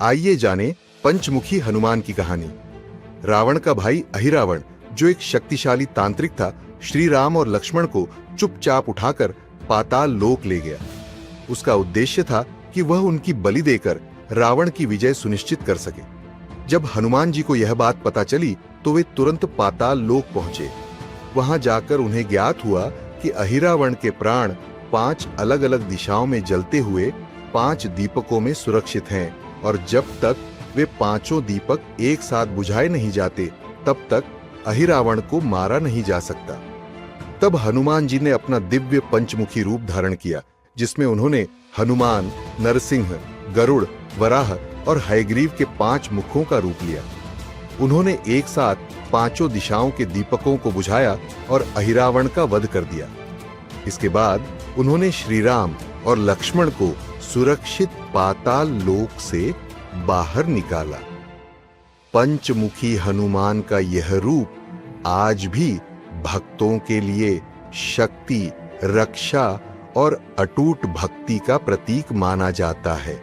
आइए जाने पंचमुखी हनुमान की कहानी। रावण का भाई अहिरावण, जो एक शक्तिशाली तांत्रिक था, श्री राम और लक्ष्मण को चुपचाप उठाकर पाताल लोक ले गया। उसका उद्देश्य था कि वह उनकी बलि देकर रावण की विजय सुनिश्चित कर सके। जब हनुमान जी को यह बात पता चली तो वे तुरंत पाताल लोक पहुंचे। वहां जाकर उन्हें ज्ञात हुआ कि अहिरावण के प्राण 5 अलग-अलग दिशाओं में जलते हुए 5 दीपकों में सुरक्षित हैं और जब तक वे 5 दीपक एक साथ बुझाए नहीं जाते तब तक अहिरावण को मारा नहीं जा सकता। तब हनुमान जी ने अपना दिव्य पंचमुखी रूप धारण किया, जिसमें उन्होंने हनुमान, नरसिंह, गरुड़, वराह और हयग्रीव के 5 मुखों का रूप लिया। उन्होंने एक साथ 5 दिशाओं के दीपकों को बुझाया और अहिरावण का वध कर दिया। इसके बाद उन्होंने श्री राम और लक्ष्मण को सुरक्षित पाताल लोक से बाहर निकाला। पंचमुखी हनुमान का यह रूप आज भी भक्तों के लिए शक्ति, रक्षा और अटूट भक्ति का प्रतीक माना जाता है।